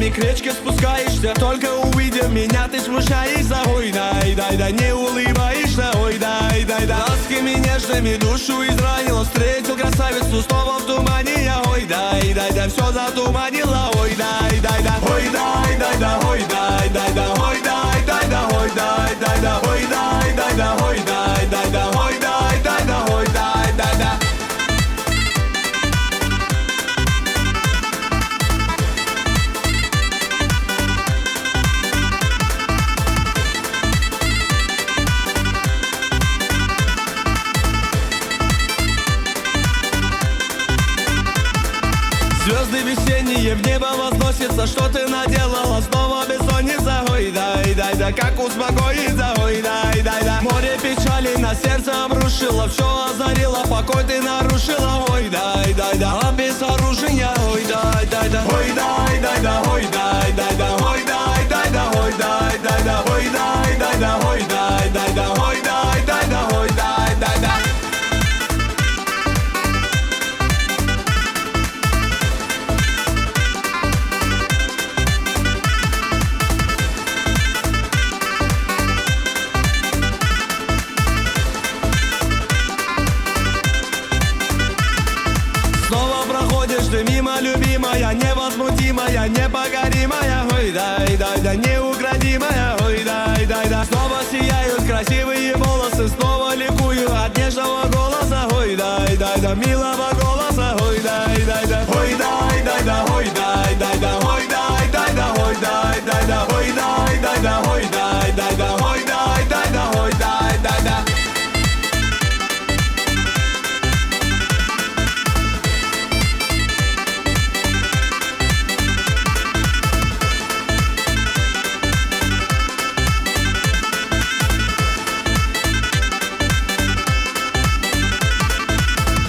трупами к речке спускаешься. Только увидев меня, ты смущаешься. Ой, дай, дай, да, не улыбаешься. Ой, дай, дай, да, ласками нежными душу изранила. Встретил красавицу снова в тумане я. Ой, дай, дай, да, все затуманила. Ой, дай, дай, да, ой, дай, дай, да, ой, дай, дай, да, ой, дай, дай, да, ой, дай, дай, да, ой, дай, дай, да, ой, дай, дай, да, ой, дай, дай, да, ой, дай, дай, да. Звезды весенние в небо возносятся. Что ты наделала? Снова бессонница. Ой, дай, дай, да, как успокоиться? Ой, дай, дай, да. Море печали на сердце обрушило. Все озарило, покой ты нарушила. Ой, дай, дай, да, а без оружия. Ой, дай, дай, да, ой, дай, дай, да, ой, дай, дай, да, ой, дай, дай, да, ой, дай, дай, да, ой, дай, дай, да, ой, дай, дай, да, ой, дай, дай, да, ой, дай, дай, да. Ты мимо, любимая, невозмутимая, непокоримая. Ой, дай, дай, да, неукротимая. Ой, дай, дай, да. Снова сияют красивые волосы. Снова ликую от нежного голоса. Ой, дай, дай, да, милого голоса. Ой, дай, дай, да, ой, дай, дай, да, ой, дай, дай, да, ой, дай, дай, да, ой, дай, дай, да, ой, дай, дай, да, ой, дай, дай, да, ой, дай, дай, да, ой, дай, дай, да.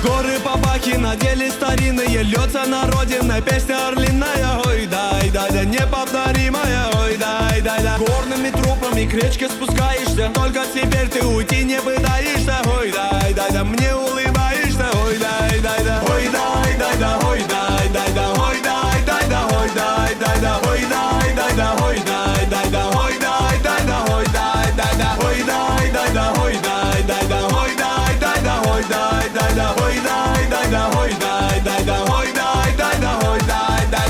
Горы Папахи надели старинные, льется на родиной песня орлиная. Ой, дай, дай, да, неповторимая. Ой, дай, дай, да, горными трупами к речке спускаешься. Только теперь ты уйти не пытаешься. Ой, дай, дай, да, мне улыбаешься. Ой, дай, дай, да, ой, дай, дай, да, ой, дай, дай, да, ой, дай, дай, да, ой, дай, дай, да, ой, дай, дай, да, ой, дай, дай, да, ой, дай, дай, да, ой, дай, дай, да, ой, дай, дай, да, ой, дай, дай, да, ой, дай, дай, да, ой, дай, дай, да, ой, дай, дай, да, ой, дай, дай, да, ой, дай, дай, да, ой, дай, дай.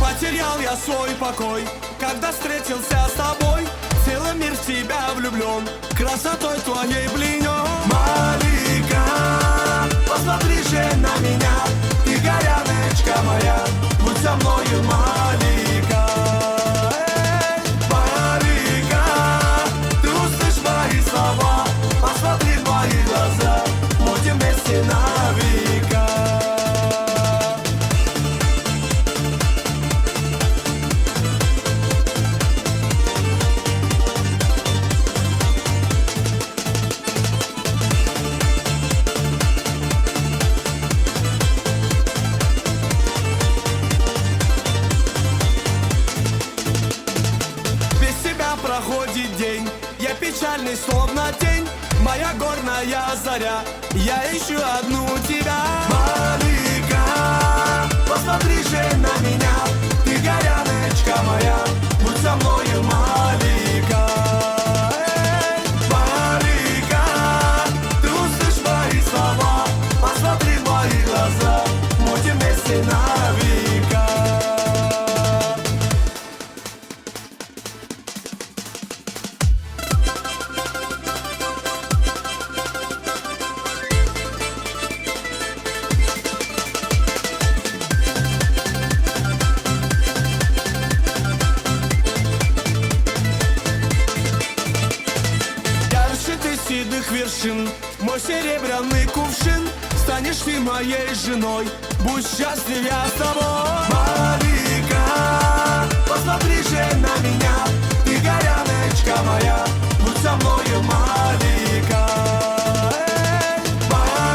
Потерял я свой покой, когда встретился с тобой. Целый мир в тебя влюблен, красотой твоей пленен. Малика, посмотри же на меня, ты горяночка моя, будь со мною, Малика. Малика, ты услышь мои слова, посмотри в мои глаза, будем вместе на века. Проходит день, я печальный, словно тень. Моя горная заря, я ищу одну тебя. Малика, посмотри же на меня, ты горяночка моя, будь со мною, Малика. Малика, ты услышь мои слова, посмотри в мои глаза, будем вместе на века. Седых вершин, мой серебряный кувшин, станешь ты моей женой, будь счастлив я с тобой. Малика, посмотри же на меня, ты горяночка моя, будь со мною, Малика. Малика,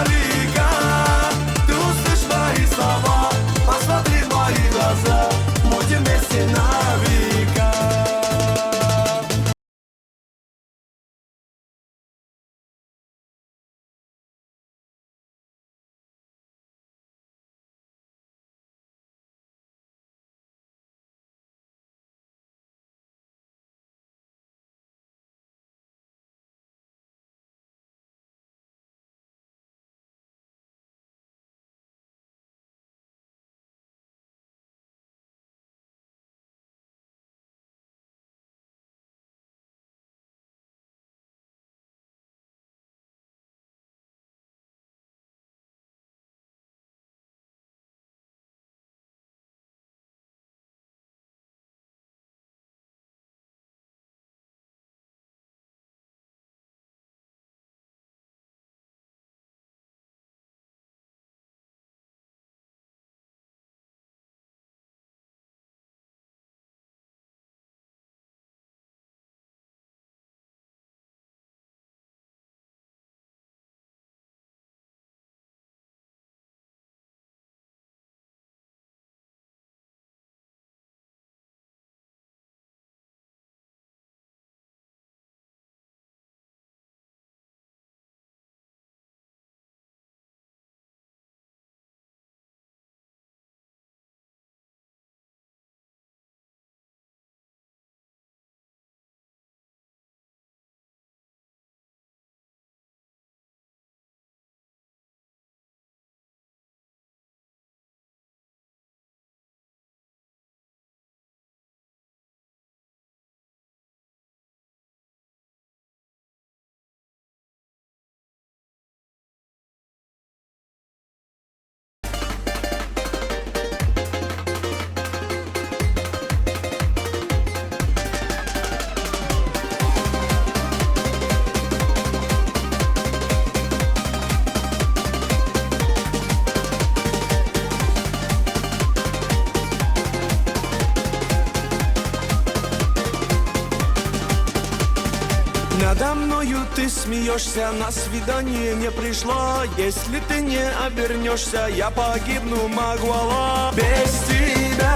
Надо мною ты смеешься, на свидание не пришла. Если ты не обернешься, я погибну, Магуала. Без тебя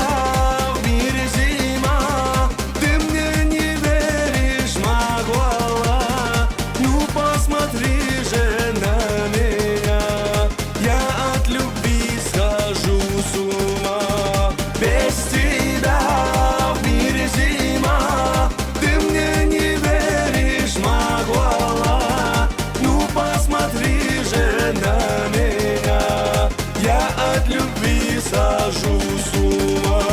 в мире зима, ты мне не веришь, Магуала. Ну посмотри же на меня, я от любви схожу с ума. Без тебя в мире зима, ты мне не веришь, Магуала. Ну посмотри же на меня, я от любви схожу с ума.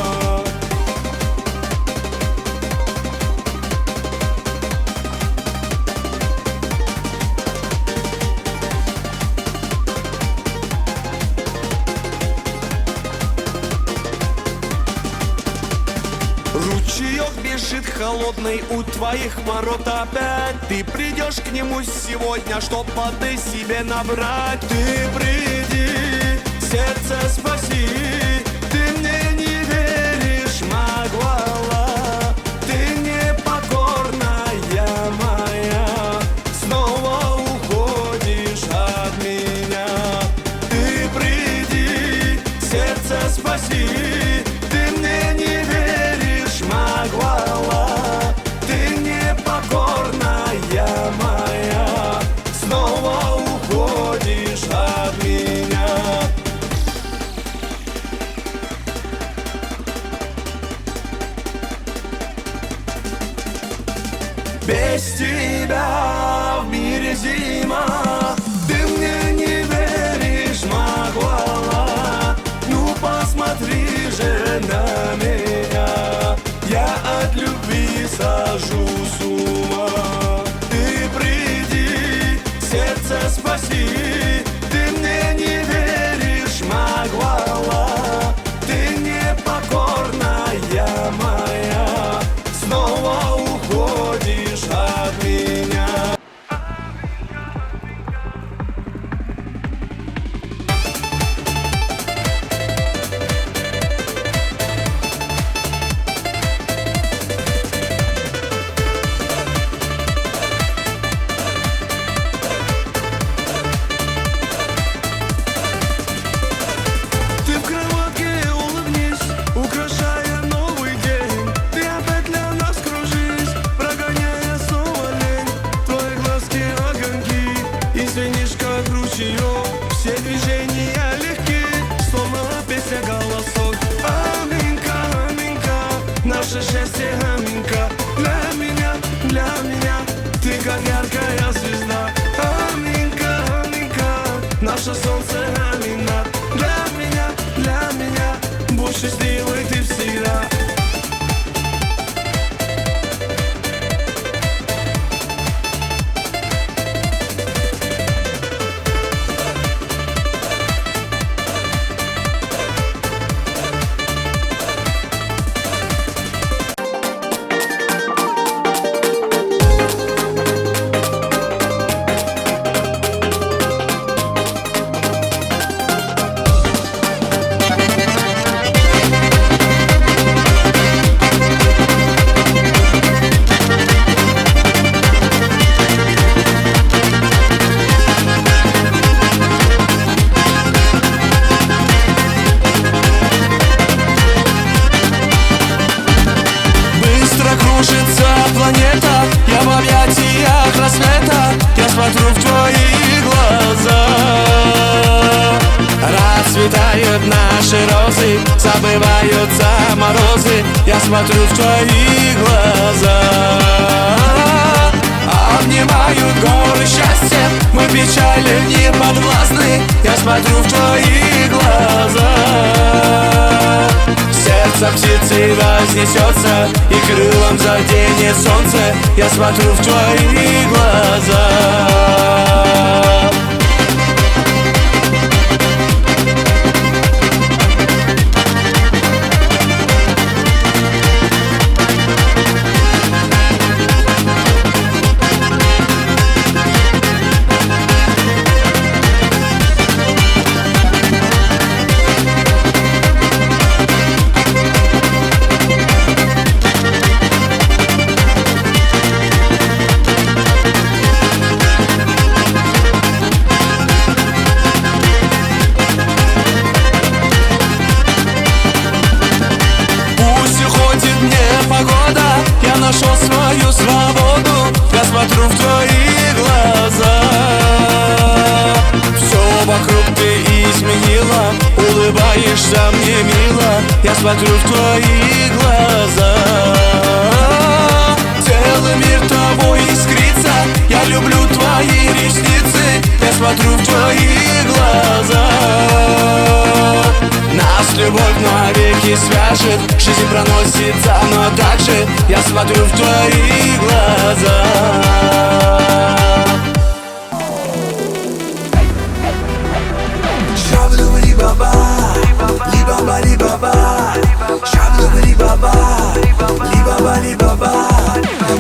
Ручеек бежит холодный у твоих ворот опять. Ты придешь к нему сегодня, чтоб воды себе набрать. Ты приди, сердце спаси, ты мне не веришь, Магуала. Ты непокорная моя, снова уходишь от меня. Ты приди, сердце спаси, ты мне не веришь, Магуала. Ты непокорная моя, снова уходишь от меня. Без тебя в мире зима, ты мне не веришь, Магуала. Ну посмотри же на меня, я от любви схожу с ума. Ты приди, сердце спаси, ты мне не веришь, Магуала. Ты непокорная моя, снова уходишь от меня. Ты в кроватке улыбнись, украшая новый день. Ты опять для нас кружись, прогоняя снова лень. Твои глазки огоньки, и звенишь как ручеек. Все движения легки, словно песня голосок. Аминка, аминка, наше счастье аминка. Для меня, ты как яркая звезда. Аминка, аминка, наше солнце амина. Для меня, будь счастливой ты всегда. Кружится планета, я в объятиях рассвета. Я смотрю в твои глаза. Расцветают наши розы, забываются морозы. Я смотрю в твои глаза. Обнимают горы счастья, мы печали не подвластны. Я смотрю в твои глаза. Сердце птицы вознесется и крылом заденет солнце. Я смотрю в твои глаза. года я нашел свою свободу. Я смотрю в твои глаза, все вокруг ты изменила, улыбаешься мне мило. Я смотрю в твои глаза, целый мир тобой искрится. Я люблю твои ресницы, я смотрю в твои глаза. Нас любовь навеки свяжет, жизнь проносится, но также я смотрю в твои глаза. Шабду-бри-баба, ли-баба-ли-баба, шабду-бри-баба, ли-баба-ли-баба,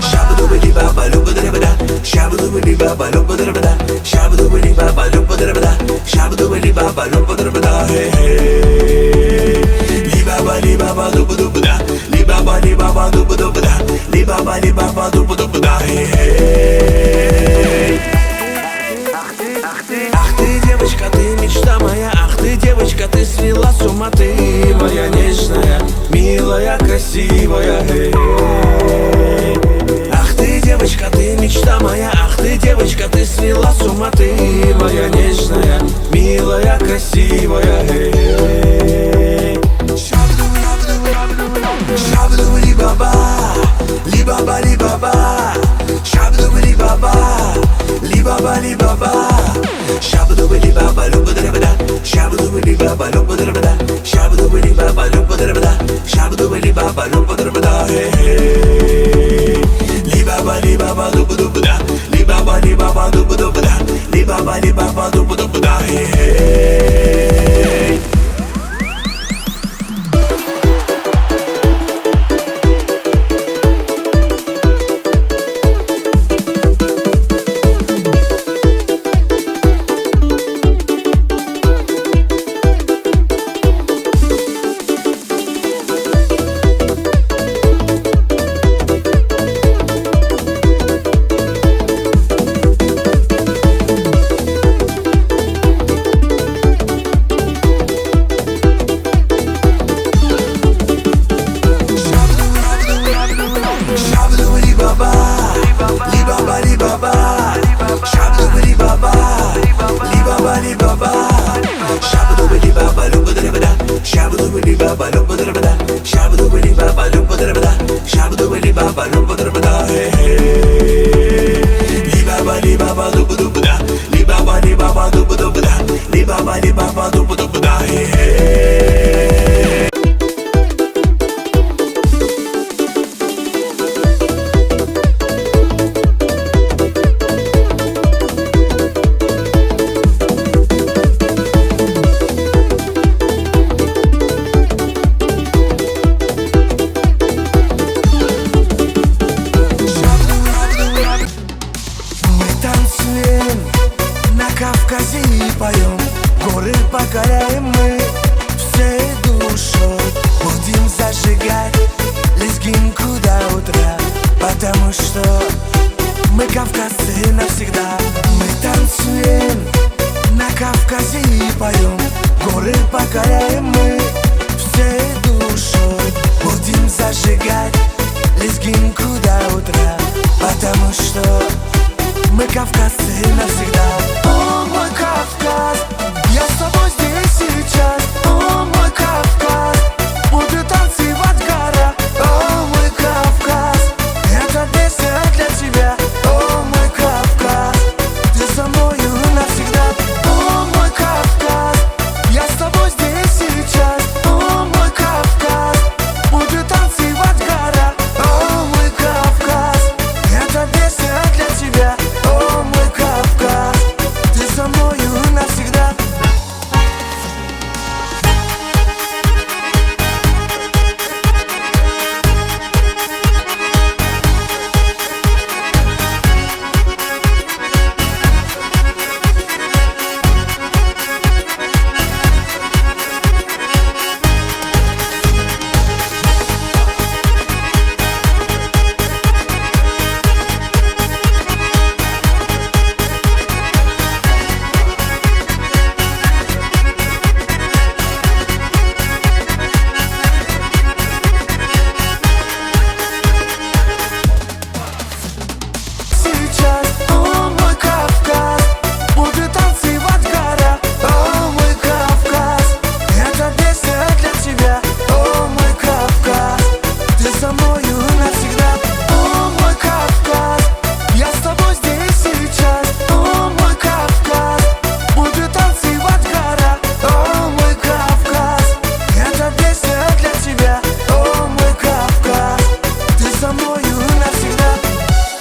шабду-бри-баба, любу-дра-бада, шабду-бри-баба, любу-дра-бада, шабду-бри-баба, любу-дра-бада, шабду-бри-баба, любу-дра-бада, хе-хе. Ли-баба-ли-баба, любу-дра-бада, ли-баба-ли-баба, любу-дра-бада, ли-баба-ли-баба, любу-дра-бада, хе-хе. Ах ты, девочка, ты мечта моя. Ах ты, девочка, ты свела с ума. Ты моя нежная, милая, красивая. Ах ты, девочка, ты мечта моя. Ах ты, девочка, ты свела с ума. Ты моя нежная, милая, красивая. Шабду-бри-баба, ли-баба-ли-баба, шабду-бри-баба, ли-баба-ли-баба, шабду-бри-баба, любу-дра-бада, шабду-бри-баба, любу-дра-бада, шабду-бри-баба, любу-дра-бада, шабду-бри-баба, любу-дра-бада, хе-хе. Ли-баба-ли-баба, любу-дра-бада, ли-баба-ли-баба, любу-дра-бада, ли-баба-ли-баба, любу-дра-бада, хе-хе. покоряем мы всей душой. Будем зажигать лезгинку до утра, потому что мы кавказцы навсегда. Мы танцуем на Кавказе и поем, горы покоряем мы всей душой. Будем зажигать лезгинку до утра, потому что мы кавказцы навсегда. О, мой Кавказ,